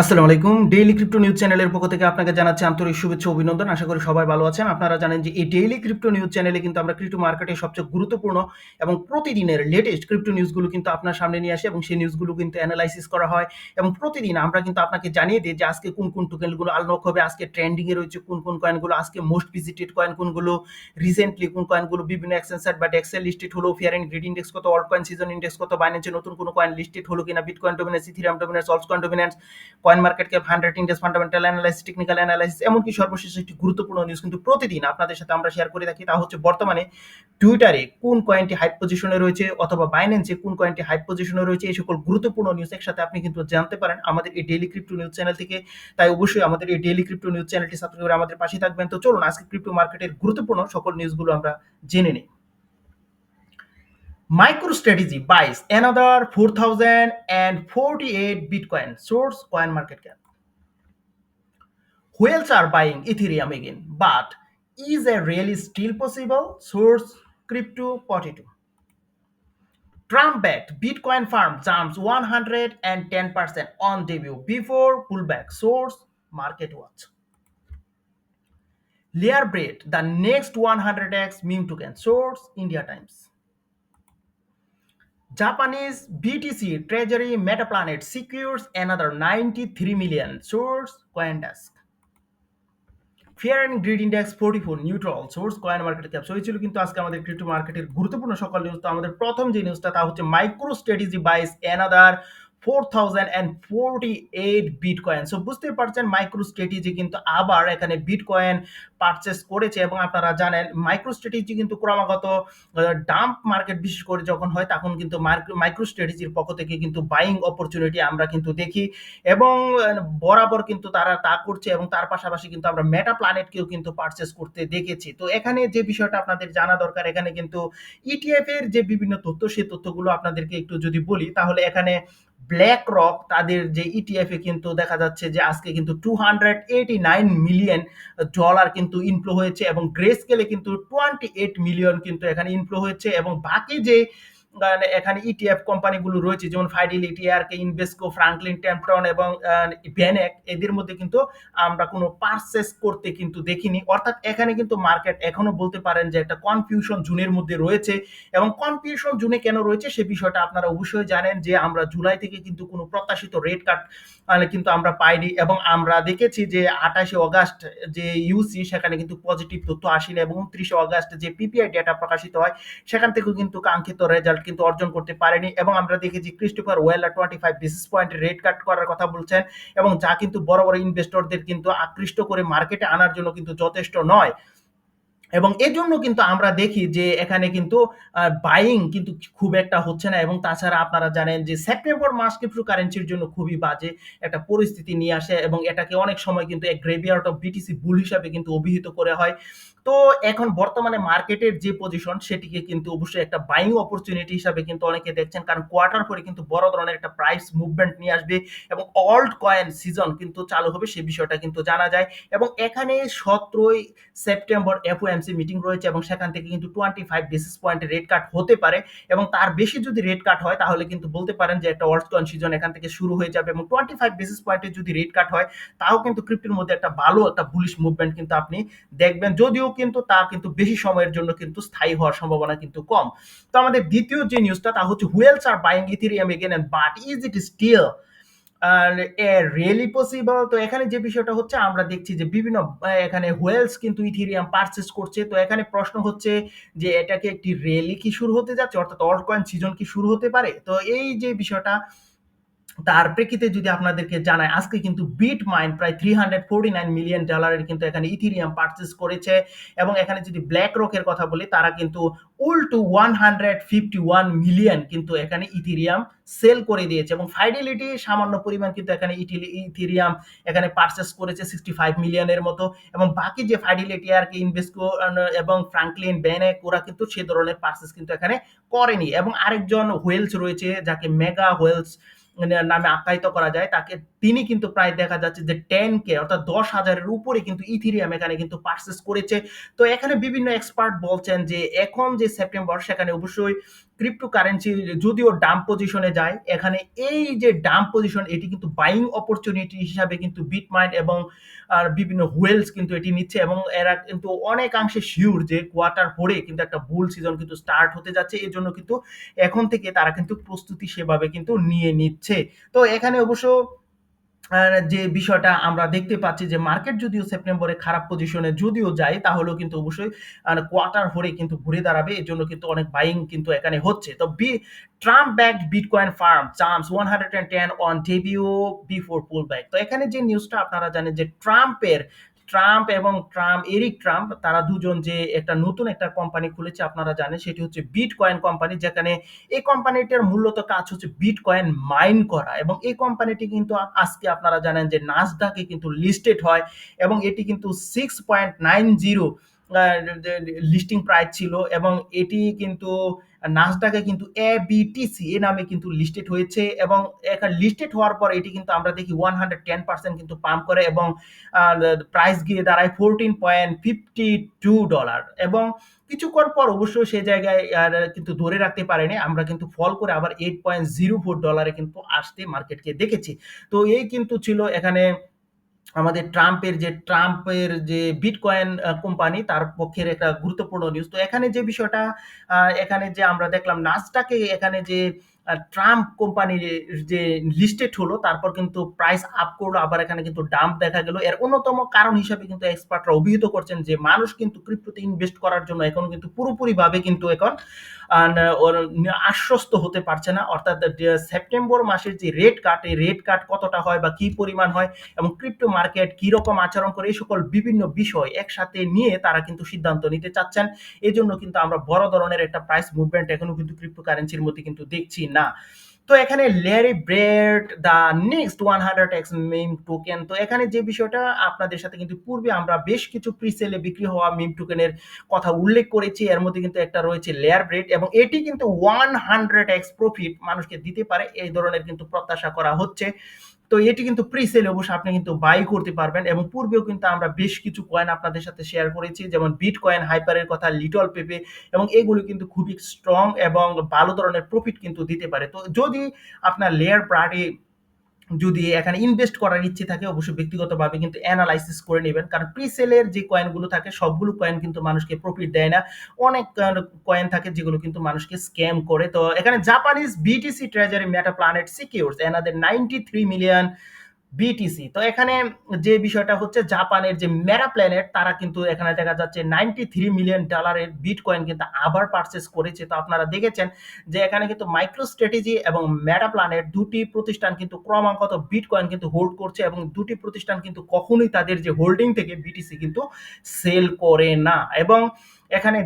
আসসালামু আলাইকুম। Daily crypto news চ্যানেলের পক্ষ থেকে আপনাকে জানাচ্ছি আন্তরিক শুভেচ্ছা ও অভিনন্দন। আশা করি সবাই ভালো আছেন। আপনারা জানেন যে এই ডেইলি ক্রিপ্টো নিউজ চ্যানেলে কিন্তু আমরা ক্রিপ্টো মার্কেটের সবচেয়ে গুরুত্বপূর্ণ এবং প্রতিদিনের লেটেস্ট ক্রিপ্টো নিউজগুলো কিন্তু আপনার সামনে নিয়ে আসি এবং সেই নিউজগুলো কিন্তু এনালাইসিস করা হয় এবং প্রতিদিন আমরা কিন্তু আপনাকে জানিয়ে দিই যে আজকে কোন টোকেনগুলো আনলক হবে, আজকে ট্রেন্ডিং এ রয়েছে কোন কয়েনগুলো, আজকে মোস্ট ভিজিটেড কয়েন কোনগুলো, রিসেন্টলি কোন কয়েনগুলো বিভিন্ন এক্সচেঞ্জ সাইট বা ডেক্সে লিস্টেড হলো, ফিয়ার এন্ড গ্রিড ইন্ডেক্স কত, অল্ট কয়েন সিজন ইন্ডেক্স কত, বাইন্যান্সে নতুন কোন কয়েন লিস্টেড হলো কিনা, bitcoin dominance, Ethereum dominance, altcoin dominance, coin market cap 100 index, fundamental analysis, technical analysis, এমনকি সর্বশেষ একটি গুরুত্বপূর্ণ নিউজ কিন্তু প্রতিদিন আপনাদের সাথে আমরা শেয়ার করে থাকি। তা হচ্ছে বর্তমানে টুইটারে কোন কয়েনটি হাইপ পজিশনে রয়েছে অথবা বাইন্যান্সে কোন কয়েনটি হাইপ পজিশনে রয়েছে, এই সকল গুরুত্বপূর্ণ নিউজ একসাথে আপনি কিন্তু জানতে পারেন আমাদের এই ডেইলি ক্রিপ্টো নিউজ চ্যানেল থেকে। তাই অবশ্যই আমাদের এই ডেইলি ক্রিপ্টো নিউজ চ্যানেলটি সাবস্ক্রাইব করে আমাদের পাশে থাকবেন। তো চলুন আজকে ক্রিপ্টো মার্কেটের গুরুত্বপূর্ণ সকল নিউজগুলো আমরা জেনে নিই। MicroStrategy buys another 4,048 Bitcoin. Source CoinMarketCap. Whales are buying Ethereum again, but is a rally still possible? Source Crypto42. Trump-backed Bitcoin farm jumps 110% on debut before pullback. Source MarketWatch. Layer Braid, the next 100x meme token. Source India Times. Japanese BTC Treasury Metaplanet secures another 93 million. Source CoinDesk. Fear and greed index 44 neutral. Source coin market cap. So এই ছিল কিন্তু আজকে আমাদের crypto মার্কেটের গুরুত্বপূর্ণ সকল news. তো আমাদের প্রথম যে নিউজটা তা হচ্ছে MicroStrategy বাইস অ্যানাদার 4048 বিটকয়েন। সো বুঝতেই পারছেন MicroStrategy কিন্তু আবার এখানে বিটকয়েন পারচেস করেছে এবং আপনারা জানেন MicroStrategy কিন্তু ক্রমাগত ডাম্প মার্কেট বিশেষ করে যখন হয় তখন কিন্তু MicroStrategyর পক্ষ থেকে কিন্তু বাইং অপরচুনিটি আমরা কিন্তু দেখি এবং বরাবর কিন্তু তারা তা করছে এবং তার পাশাপাশি কিন্তু আমরা মেটা প্ল্যানেটকেও কিন্তু পারচেস করতে দেখেছি। তো এখানে যে বিষয়টা আপনাদের জানা দরকার, এখানে কিন্তু ইটিএফ এর যে বিভিন্ন তথ্য, সেই তথ্যগুলো আপনাদেরকে একটু যদি বলি তাহলে এখানে ব্ল্যাক রক তাদের যে ইটিএফ এ কিন্তু দেখা যাচ্ছে যে আজকে কিন্তু $289 মিলিয়ন কিন্তু ইনফ্লো হয়েছে এবং গ্রে স্কেলে কিন্তু 28 মিলিয়ন কিন্তু এখানে ইনফ্লো হয়েছে এবং বাকি যে এখানে ইটিএফ কোম্পানিগুলো রয়েছে যেমন ফাইডেলিটি, আরকে, ইনভেস্কো, ফ্রাঙ্কলিন টেম্পটন এবং বেনেক, এদের মধ্যে কিন্তু আমরা কোনো পারচেস করতে কিন্তু দেখিনি। অর্থাৎ এখানে কিন্তু মার্কেট এখনো বলতে পারেন যে একটা কনফিউশন জোনের মধ্যে রয়েছে এবং কনফিউশন জোনে কেন রয়েছে সে বিষয়টা আপনারা অবশ্যই জানেন যে আমরা জুলাই থেকে কিন্তু কোনো প্রত্যাশিত রেট কাট কিন্তু আমরা পাইনি এবং আমরা দেখেছি যে 28 অগাস্ট যে ইউসি সেখানে কিন্তু পজিটিভ তথ্য আসেনি এবং 29 অগাস্ট যে পিপিআই ডেটা প্রকাশিত হয় সেখান থেকেও কিন্তু কাঙ্ক্ষিত রেজাল্ট কিন্তু অর্জন করতে পারেনি এবং আমরা দেখেছি Christopher Waller 25 basis point rate cut করার কথা বলছেন এবং যা কিন্তু বড় বড় ইনভেস্টরদের কিন্তু আকৃষ্ট করে মার্কেটে আনার জন্য কিন্তু যথেষ্ট নয় এবং এজন্য কিন্তু আমরা দেখি যে এখানে কিন্তু বাইং কিন্তু খুব একটা হচ্ছে না এবং তাছাড়া আপনারা জানেন যে সেপ্টেম্বর মাস ক্রিপ্টোকারেন্সির জন্য খুবই বাজে একটা পরিস্থিতি নিয়ে আসে এবং এটাকে অনেক সময় কিন্তু এক গ্রেভিয়ার্ড অফ বিটিসি বুল হিসাবে কিন্তু অভিহিত করে হয়। তো এখন বর্তমানে মার্কেটের যে পজিশন সেটিকে কিন্তু অবশ্যই একটা বাইং অপরচুনিটি হিসাবে কিন্তু অনেকে দেখছেন, কারণ কোয়ার্টার পরে কিন্তু বড় ধরনের একটা প্রাইস মুভমেন্ট নিয়ে আসবে এবং অল্ট কয়েন সিজন কিন্তু চালু হবে সে বিষয়টা কিন্তু জানা যায় এবং এখানে 17 সেপ্টেম্বর এফওএমসি মিটিং রয়েছে এবং সেখান থেকে কিন্তু 25 বেসিস পয়েন্ট রেট কাট হতে পারে এবং তার বেশি যদি রেট কাট হয় তাহলে কিন্তু বলতে পারেন যে একটা অল্ট কয়েন সিজন এখান থেকে শুরু হয়ে যাবে এবং 25 বেসিস পয়েন্টের যদি রেট কাট হয় তাও কিন্তু ক্রিপ্টোর মধ্যে একটা ভালো একটা বুলিশ মুভমেন্ট কিন্তু আপনি দেখবেন, যদিও কিন্তু তা কিন্তু বেশি সময়ের জন্য কিন্তু স্থায়ী হওয়ার সম্ভাবনা কিন্তু কম। তো আমাদের দ্বিতীয় যে নিউজটা তা হচ্ছে whales are buying Ethereum again and but is it still really possible. তো এখানে যে বিষয়টা হচ্ছে আমরা দেখছি যে বিভিন্ন এখানে হোয়েলস কিন্তু ইথেরিয়াম পারচেস করছে। তো এখানে প্রশ্ন হচ্ছে যে এটা কি একটি রেলি কি শুরু হতে যাচ্ছে, অর্থাৎ অল্ট কয়েন সিজন কি শুরু হতে পারে? তো এই যে বিষয়টা তার প্রেক্ষিতে যদি আপনাদেরকে জানাই আজকে কিন্তু বিটমাইন প্রায় $349 মিলিয়ন কিন্তু এখানে ইথেরিয়াম পারচেস করেছে এবং এখানে যদি ব্ল্যাক রকের কথা বলি তারা কিন্তু উল্টো 151 মিলিয়ন কিন্তু এখানে ইথেরিয়াম সেল করে দিয়েছে এবং ফাইডেলিটি সামান্য পরিমাণ কিন্তু এখানে ইথেরিয়াম এখানে পারচেস করেছে 65 মিলিয়নের মতো এবং বাকি যে ফাইডেলিটি আর কি ইনভেস্কো এবং ফ্রাঙ্কলিন বেনেক ওরা কিন্তু সে ধরনের পারচেস কিন্তু এখানে করেনি এবং আরেকজন হোয়েলস রয়েছে যাকে মেগা হোয়েলস নামে আখ্যায়িত করা যায়, তাকে তিনি কিন্তু প্রায় দেখা যাচ্ছে যে 10K অর্থাৎ 10,000-এর উপরে কিন্তু ইথেরিয়াম এখানে কিন্তু পারচেজ করেছে। তো এখানে বিভিন্ন এক্সপার্ট বলছেন যে এখন যে সেপ্টেম্বর সেখানে অবশ্যই ক্রিপ্টোকারেন্সি যদিও ডাম্প পজিশনে যায়, এখানে এই যে ডাম্প পজিশন এটি কিন্তু বাইং অপরচুনিটি হিসাবে কিন্তু বিটমাইন এবং বিভিন্ন হোয়েলস কিন্তু এটি নিচ্ছে এবং এরা কিন্তু অনেকাংশে শিওর যে কোয়ার্টার ফোরে কিন্তু একটা বুল সিজন কিন্তু স্টার্ট হতে যাচ্ছে। এজন্য কিন্তু এখন থেকে তারা কিন্তু প্রস্তুতি সেভাবে কিন্তু নিয়ে নিচ্ছে। তো এখানে অবশ্য যে বিষয়টা আমরা দেখতে পাচ্ছি যে মার্কেট যদিও সেপ্টেম্বরে খারাপ পজিশনে যদিও যায় তাহলেও কিন্তু অবশ্যই কোয়ার্টার হরে কিন্তু ঘুরে দাঁড়াবে। এর জন্য কিন্তু অনেক বাইং কিন্তু এখানে হচ্ছে। তো Trump backed bitcoin firm champs 110 on debut before pullback. তো এখানে যে নিউজটা আপনারা জানেন যে এরিক ট্রাম্প তারা দুজন যে একটা নতুন একটা কোম্পানি খুলেছে আপনারা জানেন সেটি হচ্ছে বিটকয়েন কোম্পানি, যেখানে এই কোম্পানিটার মূলত কাজ হচ্ছে বিটকয়েন মাইন করা এবং এই কোম্পানিটি কিন্তু আজকে আপনারা জানেন যে নাসডাকে কিন্তু লিস্টেড হয় এবং এটি কিন্তু 6.90 লিস্টিং প্রাইস ছিল এবং এটি কিন্তু নাসডাকে কিন্তু এবিটিসি এ নামে কিন্তু লিস্টেড হয়েছে এবং এখানে লিস্টেড হওয়ার পর এটি কিন্তু আমরা দেখি 110% কিন্তু পাম্প করে এবং প্রাইস গিয়ে দাঁড়ায় $14.52 এবং কিছুক্ষণ পর অবশ্যই সেই জায়গায় কিন্তু ধরে রাখতে পারেনি, আমরা কিন্তু ফল করে আবার $8.04 কিন্তু আসতে মার্কেটকে দেখেছি। তো এই কিন্তু ছিল এখানে আমাদের ট্রাম্পের যে বিটকয়েন কোম্পানি তার পক্ষের একটা গুরুত্বপূর্ণ নিউজ। তো এখানে যে বিষয়টা এখানে যে আমরা দেখলাম নাসডাকে এখানে যে ট্রাম্প কোম্পানি যে লিস্টেড হলো তারপর কিন্তু প্রাইস আপ করলো, আবার এখানে কিন্তু ডাম্প দেখা গেল। এর অন্যতম কারণ হিসাবে কিন্তু এক্সপার্টরা অভিহিত করছেন যে মানুষ কিন্তু ক্রিপ্টোতে ইনভেস্ট করার জন্য এখন কিন্তু পুরোপুরিভাবে কিন্তু এখন ওর আশ্বস্ত হতে পারছে না। অর্থাৎ সেপ্টেম্বর মাসের যে রেট কাট এই রেট কাট কতটা হয় বা কি পরিমাণ হয় এবং ক্রিপ্টো মার্কেট কি রকম আচরণ করে এই সকল বিভিন্ন বিষয় একসাথে নিয়ে তারা কিন্তু সিদ্ধান্ত নিতে চাচ্ছেন। এই জন্য কিন্তু আমরা বড় ধরনের একটা প্রাইস মুভমেন্ট এখনো কিন্তু ক্রিপ্টো কারেন্সির মধ্যে কিন্তু দেখছি না। তো এখানে Larry bread the next 100x meme token, তো এখানে যে বিষয়টা আপনাদের সাথে কিন্তু পূর্বে আমরা বেশ কিছু প্রিসেলে বিক্রি হওয়া মিম টোকেনের কথা উল্লেখ করেছি। এর মধ্যে কিন্তু একটা রয়েছে লেয়ার ব্রেড এবং এটি কিন্তু 100x প্রফিট মানুষকে দিতে পারে এই ধরনের কিন্তু প্রত্যাশা করা হচ্ছে। তো এটি কিন্তু প্রি-সেল অবশ্য আপনি কিন্তু বাই করতে পারবেন এবং পূর্বেও কিন্তু আমরা বেশ কিছু কয়েন আপনাদের সাথে শেয়ার করেছি, যেমন বিটকয়েন হাইপারের কথা, লিটল পেপে এবং এগুলো কিন্তু খুবই স্ট্রং এবং ভালো ধরনের প্রফিট কিন্তু দিতে পারে। তো যদি আপনার লেয়ার প্রাডে যদি এখানে ইনভেস্ট করার ইচ্ছে থাকে অবশ্যই ব্যক্তিগতভাবে কিন্তু অ্যানালাইসিস করে নেবেন, কারণ প্রি-সেলের যে কয়েনগুলো থাকে সবগুলো কয়েন কিন্তু মানুষকে প্রফিট দেয় না। অনেক কয়েন থাকে যেগুলো কিন্তু মানুষকে স্ক্যাম করে। তো এখানে Japanese BTC treasury Metaplanet secures another 93 million BTC. তো এখানে যে বিষয়টা হচ্ছে জাপানের যে মেটা প্ল্যানেট তারা কিন্তু এখানে দেখা যাচ্ছে $93 মিলিয়ন বিটকয়েন কিন্তু আবার পারচেস করেছে। তো আপনারা দেখেছেন যে এখানে কিন্তু মাইক্রোস্ট্র্যাটেজি এবং মেটা প্ল্যানেট দুটি প্রতিষ্ঠান কিন্তু ক্রমাগত বিটকয়েন কিন্তু হোল্ড করছে এবং দুটি প্রতিষ্ঠান কিন্তু কখনোই তাদের যে হোল্ডিং থেকে বিটিসি কিন্তু সেল করে না। এবং এখানে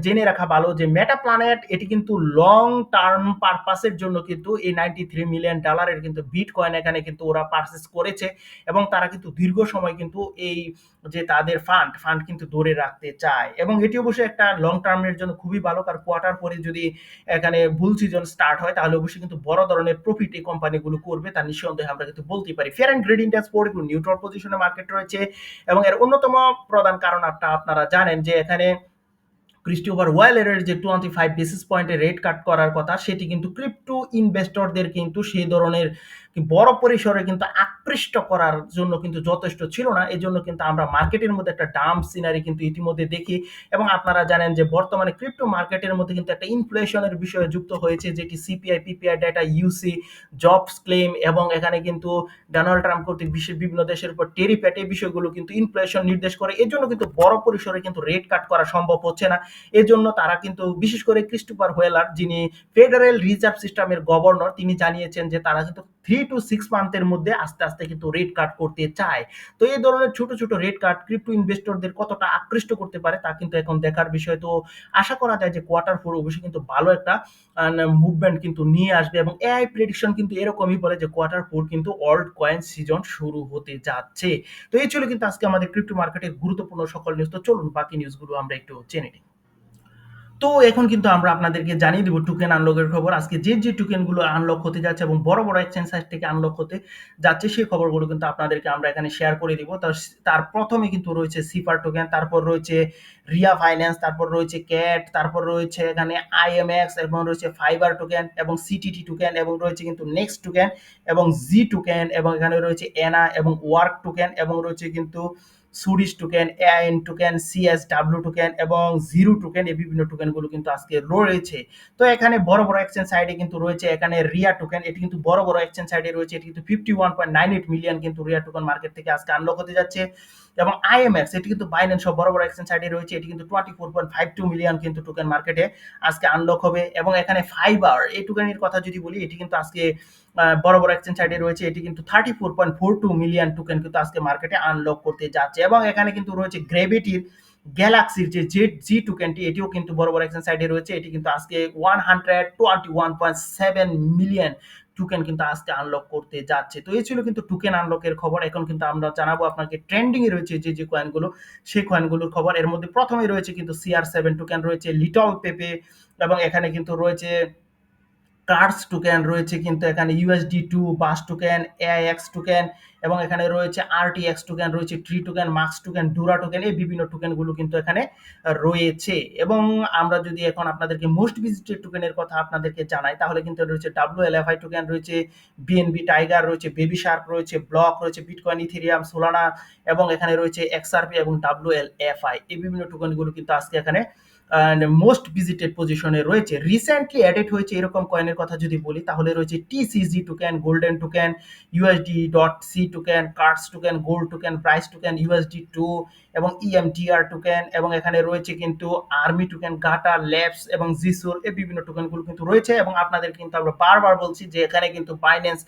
জেনে রাখা ভালো যে মেটা প্ল্যানেট এটি কিন্তু লং টার্ম পারপাসের জন্য কিন্তু এই $93 মিলিয়ন কিন্তু বিটকয়েন এখানে কিন্তু ওরা পারচেস করেছে এবং তারা কিন্তু দীর্ঘ সময় কিন্তু এই যে তাদের ফান্ড কিন্তু ধরে রাখতে চায় এবং এটি অবশ্যই একটা লং টার্মের জন্য খুবই ভালো, কারণ কোয়ার্টার পরে যদি এখানে বুল সিজন স্টার্ট হয় তাহলে অবশ্যই কিন্তু বড় ধরনের প্রফিট এই কোম্পানিগুলো করবে, তার নিঃসন্দেহে আমরা কিন্তু বলতে পারি। Fair and grade index portfolio neutral পজিশনে মার্কেট রয়েছে এবং এর অন্যতম প্রধান কারণ আপনারা জানেন যে এখানে ক্রিস্টোফার ওয়াইলারের যে 25 বেসিস পয়েন্টে রেট কাট করার কথা সেটি কিন্তু ক্রিপ্টো ইনভেস্টরদের কিন্তু সেই ধরনের বড় পরিসরে কিন্তু আকৃষ্ট করার জন্য কিন্তু যথেষ্ট ছিল না। এই জন্য কিন্তু আমরা মার্কেটের মধ্যে একটা ডাম্প সিনারি কিন্তু ইতিমধ্যে দেখি এবং আপনারা জানেন যে বর্তমানে ক্রিপ্টো মার্কেটের মধ্যে কিন্তু একটা ইনফ্লেশনের বিষয় যুক্ত হয়েছে, যেটি সিপিআই পিপিআই ডেটা ইউসি জবস ক্লেম এবং এখানে কিন্তু ডোনাল্ড ট্রাম্প কর্তৃক বিশ্বের বিভিন্ন দেশের উপর টেরিফ এই বিষয়গুলো কিন্তু ইনফ্লেশন নির্দেশ করে। এর জন্য কিন্তু বড় পরিসরে কিন্তু রেট কাট করা সম্ভব হচ্ছে না। এজন্য তারা কিন্তু বিশেষ করে ক্রিস্টোফার হোয়েলার যিনি ফেডারেল রিজার্ভ সিস্টেমের গভর্নর তিনি জানিয়েছেন যে তারা কিন্তু 3 to 6 মান্থের মধ্যে আস্তে আস্তে কিন্তু রেট কাট করতে চায়। তো এই ধরনের ছোট ছোট রেট কাট ক্রিপ্টো ইনভেস্টরদের কতটা আকৃষ্ট করতে পারে তা কিন্তু এখন দেখার বিষয়। তো আশা করা যায় যে কোয়ার্টার ফোর অবশ্যই কিন্তু ভালো একটা মুভমেন্ট কিন্তু নিয়ে আসবে এবং এআই প্রেডিকশন কিন্তু এরকমই বলে যে কোয়ার্টার ফোর কিন্তু অল্ট কয়েন সিজন শুরু হতে যাচ্ছে। তো এই ছিল কিন্তু আজকে আমাদের ক্রিপ্টো মার্কেটের গুরুত্বপূর্ণ সকল নিউজ। তো চলুন বাকি নিউজগুলো আমরা একটু জেনে নিই। তো এখন কিন্তু আমরা আপনাদেরকে জানিয়ে দিব টোকেন আনলকের খবর। আজকে যে টোকেনগুলো আনলক হতে যাচ্ছে এবং বড় এক্সচেঞ্জ সাইট থেকে আনলক হতে যাচ্ছে সেই খবরগুলো কিন্তু আপনাদেরকে আমরা এখানে শেয়ার করে দিব। তার ১ম এ কিন্তু রয়েছে সিফার টোকেন, তারপর রয়েছে রিয়া ফাইন্যান্স, তারপর রয়েছে ক্যাট, তারপর রয়েছে এখানে আইএমএক্স এবং রয়েছে ফাইবার টোকেন এবং সিটিটি টোকেন এবং রয়েছে কিন্তু নেক্সট টোকেন এবং জি টোকেন এবং এখানে রয়েছে এনা এবং ওয়ার্ক টোকেন এবং রয়েছে কিন্তু সুরিশ টোকেন, এআইএন টোকেন, সিএসডব্লিউ টোকেন এবং জিরো টোকেন, এই বিভিন্ন টোকেনগুলো কিন্তু আজকে রয়েছে। তো এখানে বড় এক্সচেঞ্জ সাইডে কিন্তু রয়েছে এখানে রিয়া টোকেন, এটি কিন্তু বড় এক্সচেঞ্জ সাইডে রয়েছে, এটি কিন্তু 51.98 মিলিয়ন কিন্তু রিয়া টোকেন মার্কেট থেকে আজকে আনলক হতে যাচ্ছে। এবং আইএমএক্স এটি কিন্তু বাইন্যান্স সব বড় এক্সচেঞ্জ সাইডে রয়েছে, এটি কিন্তু 24.52 মিলিয়ন কিন্তু টোকেন মার্কেটে আজকে আনলক হবে। এবং এখানে ফাইবার এই টোকেনের কথা যদি বলি, এটি কিন্তু আজকে বড় এক্সচেঞ্জ সাইডে রয়েছে, এটি কিন্তু 34.42 মিলিয়ন টোকেন কিন্তু আজকে মার্কেটে আনলক করতে যাচ্ছে। এবং এখানে কিন্তু রয়েছে গ্রেভিটির গ্যালাক্সির যে জেড জি টোকেনটি, এটিও কিন্তু বড় এক্সচেঞ্জ সাইডে রয়েছে, এটি কিন্তু আজকে 121.7 মিলিয়ন টোকেন কিন্তু আজকে আনলক করতে যাচ্ছে। তো এই ছিল কিন্তু টোকেন আনলকের খবর। এখন কিন্তু আমরা জানাবো আপনাকে ট্রেন্ডিং এ রয়েছে যে কয়েনগুলো, সেই কয়েনগুলোর খবর। এর মধ্যে প্রথমেই রয়েছে কিন্তু CR7 টোকেন, রয়েছে লিটল পেপে এবং এখানে কিন্তু রয়েছে কার্স টোকেন, রয়েছে কিন্তু এখানে USD2 বাস টোকেন, AIX টোকেন এবং এখানে রয়েছে RTX টোকেন, রয়েছে ট্রি টোকেন, মাক্স টোকেন, ডুরা টোকেন, এই বিভিন্ন টোকেনগুলো কিন্তু এখানে রয়েছে। এবং আমরা যদি এখন আপনাদেরকে মোস্ট ভিজিটেড টোকেনের কথা আপনাদেরকে জানাই, তাহলে কিন্তু রয়েছে WLFI টোকেন, রয়েছে BNB টাইগার, রয়েছে বেবি শার্ক, রয়েছে ব্লক, রয়েছে বিটকয়েন, ইথেরিয়াম, সোলানা এবং এখানে রয়েছে XRP এবং WLFI, এই বিভিন্ন টোকেনগুলো কিন্তু আজকে এখানে মোস্ট ভিজিটেড পজিশনে রয়েছে। রিসেন্টলি অ্যাডেড হয়েছে এরকম কয়েনের কথা যদি বলি, তাহলে রয়েছে TCG token, golden token, USD.C token, cars token, gold token, price token, USD2 এবং EMTR টোকেন এবং এখানে রয়েছে কিন্তু আর্মি টোকেন, গাটা, ল্যাবস এবং জিসুর, এই বিভিন্ন টোকেনগুলো কিন্তু রয়েছে। এবং আপনাদের কিন্তু আমরা বারবার বলছি যে এখানে কিন্তু বাইন্যান্স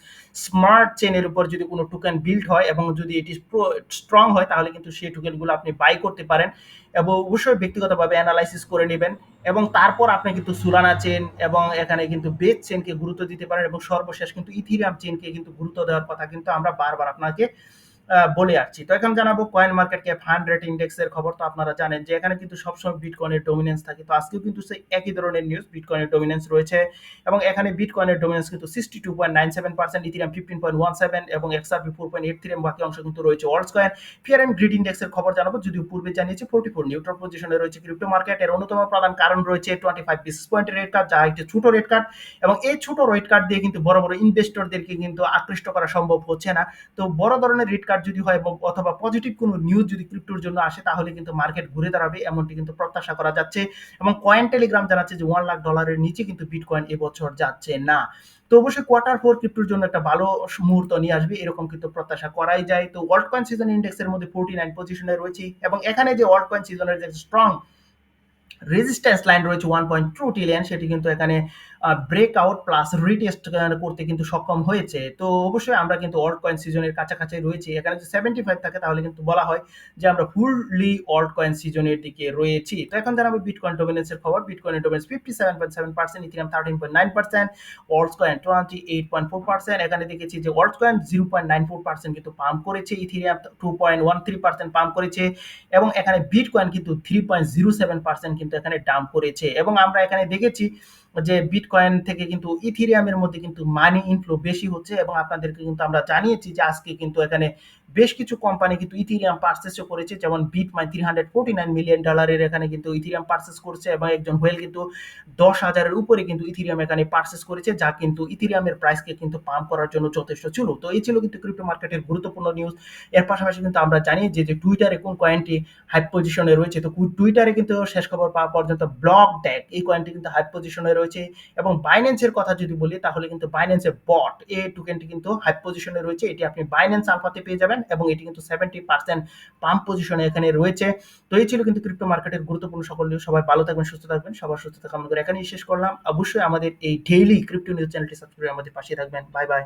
স্মার্ট চেনের উপর যদি কোনো টোকেন বিল্ড হয় এবং যদি এটি স্ট্রং হয়, তাহলে কিন্তু সেই টোকেনগুলো আপনি বাই করতে পারেন এবং অবশ্যই ব্যক্তিগতভাবে অ্যানালাইসিস করে নেবেন। এবং তারপর আপনি কিন্তু সুলানা চেন এবং এখানে কিন্তু বেস চেনকে গুরুত্ব দিতে পারেন এবং সর্বশেষ কিন্তু ইথিরিয়াম চেনকে কিন্তু গুরুত্ব দেওয়ার কথা কিন্তু আমরা বারবার আপনাকে বলে আসছি। তো এখন জানাবো কয়েন মার্কেট ক্যাপ 100 ইন্ডেক্সের খবর। তো আপনারা জানেন যে এখানে কিন্তু সবসময় বিটকয়েনের ডমিনেন্স থাকে। তো আজকেও কিন্তু সেই একই ধরনের নিউজ, বিটকয়েনের ডমিনেন্স রয়েছে এবং এখানে বিটকয়েনের ডমিনেন্স কিন্তু 62.97%, ইথিরিয়াম 15.17 এবং XRP 4.83 এবং বাকি অংশ কিন্তু রয়েছে alts coin. Fear and greed ইন্ডেক্সের খবর জানাবো, যদিও পূর্বে জানিয়েছি 44 নিউট্রাল পজিশনে রয়েছে ক্রিপ্টো মার্কেট। এর অন্যতম প্রধান কারণ রয়েছে 25 বেসিস পয়েন্টের রেট কাট, যা একটি ছোট রেট কাট এবং এই ছোট রেট কাট দিয়ে কিন্তু বড় ইনভেস্টরদেরকে কিন্তু আকৃষ্ট করা সম্ভব হচ্ছে না। তো বড় ধরনের রেট কাট যদি হয় অথবা পজিটিভ কোনো নিউজ যদি ক্রিপ্টোর জন্য আসে, তাহলে কিন্তু মার্কেট ঘুরে দাঁড়াবে, এমনটি কিন্তু প্রত্যাশা করা যাচ্ছে। এবং কয়েন টেলিগ্রাম জানাচ্ছে যে $1,00,000 নিচে কিন্তু বিটকয়েন এবছর যাচ্ছে না। তো অবশ্যই Q4 ক্রিপ্টোর জন্য একটা ভালো মুহূর্ত নিয়ে আসবে, এরকম কিন্তু প্রত্যাশা করাই যায়। তো ওয়ার্ল্ড কয়েন সিজন ইন্ডেক্সের মধ্যে 49 পজিশনে রয়েছে এবং এখানে যে ওয়ার্ল্ড কয়েন সিজনের যে স্ট্রং রেজিস্ট্যান্স লাইন রয়েছে 1.2 ট্রিলিয়ন, সেটি কিন্তু এখানে ব্রেকআউট প্লাস রিটেস্ট করতে কিন্তু সক্ষম হয়েছে। তো অবশ্যই আমরা কিন্তু অল্ট কয়েন সিজনের কাছাকাছি রয়েছি। এখানে যদি 75 থাকে, তাহলে কিন্তু বলা হয় যে আমরা ফুললি অল্ট কয়েন সিজনের দিকে রয়েছি। তো এখন জানাবো বিটকয়েন ডমিনেন্সের খবর। বিটকয়েনের ডমিনেন্স 57.7%, ইথিরিয়াম 13.9%, অল্টস কয়েন 28.4%। এখানে দেখেছি যে অল্টস কয়েন 0.94% কিন্তু পাম্প করেছে, ইথিরিয়াম 2.13% পাম্প করেছে এবং এখানে বিটকয়েন কিন্তু 3.07% কিন্তু এখানে ডাম্প করেছে। এবং আমরা এখানে দেখেছি যে বিটকয়েন থেকে কিন্তু ইথেরিয়ামের মধ্যে কিন্তু মানি ইনফ্লো বেশি হচ্ছে এবং আপনাদেরকে কিন্তু আমরা জানিয়েছি যে আজকে কিন্তু এখানে বেশ কিছু কোম্পানি কিন্তু ইথেরিয়াম পারচেসও করেছে, যেমন বিটমাইন $349 মিলিয়ন এখানে কিন্তু ইথেরিয়াম পারচেস করছে এবং একজন হোয়েল কিন্তু 10,000-এর উপরে কিন্তু ইথেরিয়াম এখানে পারচেস করেছে, যা কিন্তু ইথেরিয়ামের প্রাইসকে কিন্তু পাম্প করার জন্য যথেষ্ট ছিল। তো এই ছিল কিন্তু ক্রিপ্টো মার্কেটের গুরুত্বপূর্ণ নিউজ। এর পাশাপাশি কিন্তু আমরা জানি যে টুইটারে কোন কয়েনটি হাইপ পজিশনে রয়েছে। তো টুইটারে কিন্তু শেষ খবর পাওয়া পর্যন্ত ব্লক ড্যাগ এই কয়েনটি কিন্তু হাইপ পজিশনে রয়েছে। এবং বাইন্যান্সের কথা যদি বলি, তাহলে কিন্তু বাইন্যান্সের বট এই টোকেনটি কিন্তু হাইপ পজিশনে রয়েছে, এটি আপনি বাইন্যান্স আলফাতে পেয়ে যাবেন এবং এটি কিন্তু 70% পাম্প পজিশনে এখানে রয়েছে। তো এই ছিল কিন্তু ক্রিপ্টো মার্কেটের গুরুত্বপূর্ণ সকল নিউজ। সবাই ভালো থাকবেন, সুস্থ থাকবেন, সবার সুস্থতা কামনা করে এখানেই শেষ করলাম। অবশ্যই আমাদের এই ডেইলি ক্রিপ্টো নিউজ চ্যানেলটি সাবস্ক্রাইব করে আমাদের পাশে থাকবেন। Bye bye.